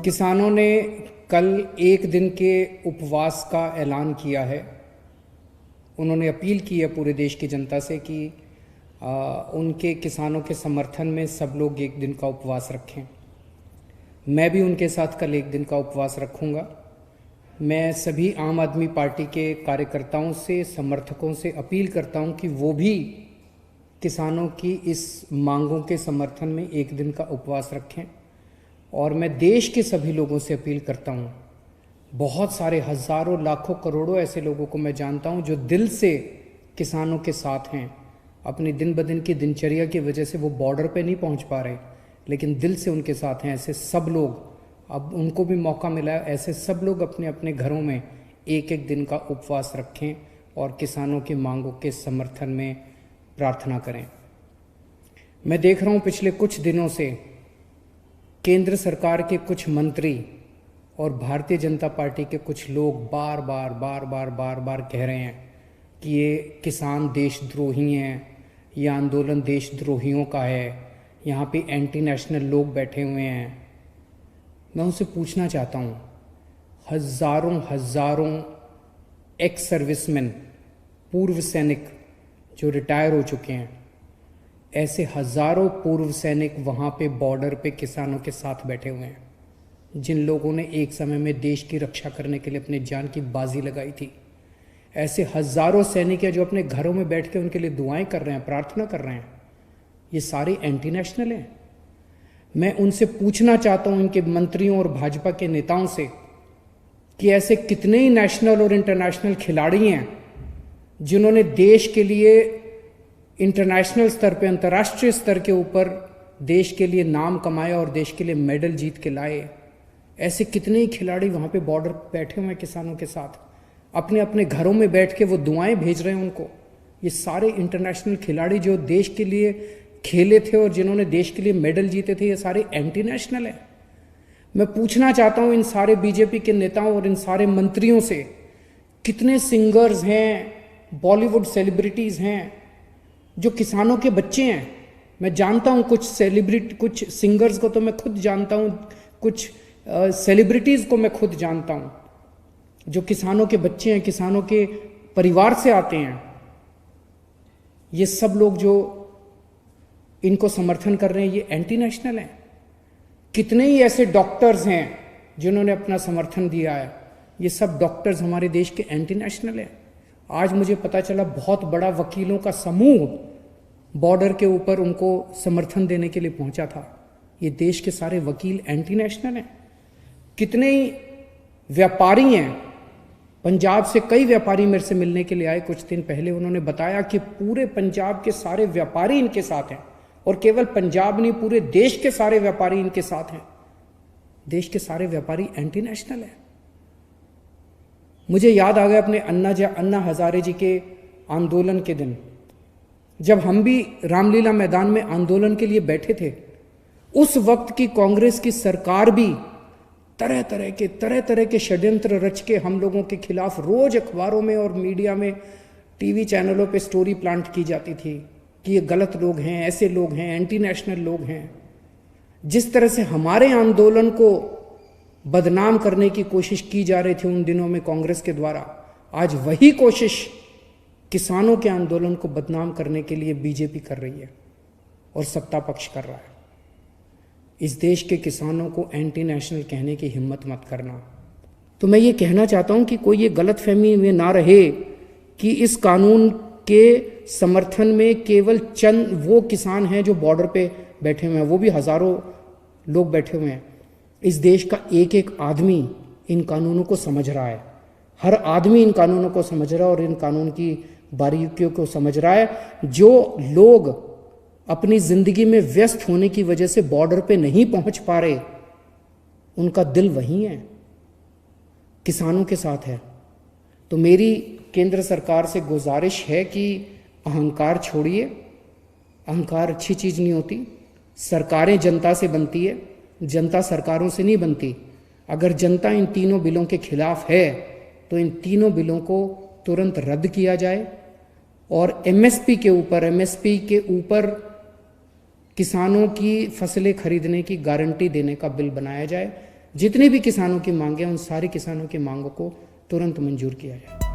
किसानों ने कल एक दिन के उपवास का ऐलान किया है। उन्होंने अपील की है पूरे देश की जनता से कि उनके किसानों के समर्थन में सब लोग एक दिन का उपवास रखें। मैं भी उनके साथ कल एक दिन का उपवास रखूंगा। मैं सभी आम आदमी पार्टी के कार्यकर्ताओं से, समर्थकों से अपील करता हूं कि वो भी किसानों की इस मांगों के समर्थन में एक दिन का उपवास रखें। और मैं देश के सभी लोगों से अपील करता हूं, बहुत सारे हज़ारों लाखों करोड़ों ऐसे लोगों को मैं जानता हूं जो दिल से किसानों के साथ हैं। अपनी दिन ब दिन की दिनचर्या की वजह से वो बॉर्डर पे नहीं पहुंच पा रहे, लेकिन दिल से उनके साथ हैं। ऐसे सब लोग, अब उनको भी मौका मिला है, ऐसे सब लोग अपने अपने घरों में एक एक दिन का उपवास रखें और किसानों की मांगों के समर्थन में प्रार्थना करें। मैं देख रहा हूं पिछले कुछ दिनों से केंद्र सरकार के कुछ मंत्री और भारतीय जनता पार्टी के कुछ लोग बार बार कह रहे हैं कि ये किसान देशद्रोही हैं, ये आंदोलन देशद्रोहियों का है, यहाँ पे एंटी नेशनल लोग बैठे हुए हैं। मैं उनसे पूछना चाहता हूँ, हज़ारों एक्स सर्विसमैन, पूर्व सैनिक जो रिटायर हो चुके हैं, ऐसे हज़ारों पूर्व सैनिक वहाँ पे बॉर्डर पे किसानों के साथ बैठे हुए हैं, जिन लोगों ने एक समय में देश की रक्षा करने के लिए अपनी जान की बाजी लगाई थी। ऐसे हज़ारों सैनिक हैं जो अपने घरों में बैठ के उनके लिए दुआएं कर रहे हैं, प्रार्थना कर रहे हैं। ये सारे एंटी नेशनल हैं। मैं उनसे पूछना चाहता हूं, इनके मंत्रियों और भाजपा के नेताओं से, कि ऐसे कितने ही नेशनल और इंटरनेशनल खिलाड़ी हैं जिन्होंने देश के लिए इंटरनेशनल स्तर पे, अंतर्राष्ट्रीय स्तर के ऊपर देश के लिए नाम कमाया और देश के लिए मेडल जीत के लाए। ऐसे कितने ही खिलाड़ी वहाँ पे बॉर्डर पर बैठे हुए हैं किसानों के साथ, अपने अपने घरों में बैठ के वो दुआएं भेज रहे हैं उनको। ये सारे इंटरनेशनल खिलाड़ी जो देश के लिए खेले थे और जिन्होंने देश के लिए मेडल जीते थे, ये सारे एंटी नेशनल हैं। मैं पूछना चाहता हूँ इन सारे बीजेपी के नेताओं और इन सारे मंत्रियों से, कितने सिंगर्स हैं, बॉलीवुड सेलिब्रिटीज़ हैं जो किसानों के बच्चे हैं। मैं जानता हूँ कुछ कुछ सिंगर्स को तो मैं खुद जानता हूँ, कुछ सेलिब्रिटीज़ को मैं खुद जानता हूँ जो किसानों के बच्चे हैं, किसानों के परिवार से आते हैं। ये सब लोग जो इनको समर्थन कर रहे हैं, ये एंटी नेशनल हैं। कितने ही ऐसे डॉक्टर्स हैं जिन्होंने अपना समर्थन दिया है, ये सब डॉक्टर्स हमारे देश के एंटी नेशनल हैं। आज मुझे पता चला बहुत बड़ा वकीलों का समूह बॉर्डर के ऊपर उनको समर्थन देने के लिए पहुंचा था। ये देश के सारे वकील एंटी नेशनल हैं। कितने ही व्यापारी हैं, पंजाब से कई व्यापारी मेरे से मिलने के लिए आए कुछ दिन पहले। उन्होंने बताया कि पूरे पंजाब के सारे व्यापारी इनके साथ हैं, और केवल पंजाब नहीं, पूरे देश के सारे व्यापारी इनके साथ हैं। देश के सारे व्यापारी एंटी नेशनल हैं। मुझे याद आ गया अपने अन्ना हजारे जी के आंदोलन के दिन, जब हम भी रामलीला मैदान में आंदोलन के लिए बैठे थे। उस वक्त की कांग्रेस की सरकार भी तरह तरह के षड्यंत्र रच के हम लोगों के खिलाफ रोज अखबारों में और मीडिया में, टीवी चैनलों पे स्टोरी प्लांट की जाती थी कि ये गलत लोग हैं, ऐसे लोग हैं, एंटी नेशनल लोग हैं। जिस तरह से हमारे आंदोलन को बदनाम करने की कोशिश की जा रही थी उन दिनों में कांग्रेस के द्वारा, आज वही कोशिश किसानों के आंदोलन को बदनाम करने के लिए बीजेपी कर रही है और सत्ता पक्ष कर रहा है। इस देश के किसानों को एंटी नेशनल कहने की हिम्मत मत करना। तो मैं ये कहना चाहता हूं कि कोई ये गलतफहमी में ना रहे कि इस कानून के समर्थन में केवल चंद वो किसान हैं जो बॉर्डर पे बैठे हुए हैं, वो भी हज़ारों लोग बैठे हुए हैं। इस देश का एक एक आदमी इन कानूनों को समझ रहा है, हर आदमी इन कानूनों को समझ रहा है और इन कानून की बारीकियों को समझ रहा है। जो लोग अपनी जिंदगी में व्यस्त होने की वजह से बॉर्डर पे नहीं पहुंच पा रहे, उनका दिल वहीं है, किसानों के साथ है। तो मेरी केंद्र सरकार से गुजारिश है कि अहंकार छोड़िए। अहंकार अच्छी चीज़ नहीं होती। सरकारें जनता से बनती है, जनता सरकारों से नहीं बनती। अगर जनता इन तीनों बिलों के खिलाफ है तो इन तीनों बिलों को तुरंत रद्द किया जाए और एमएसपी के ऊपर किसानों की फसलें खरीदने की गारंटी देने का बिल बनाया जाए। जितने भी किसानों की मांगे हैं उन सारे किसानों की मांगों को तुरंत मंजूर किया जाए।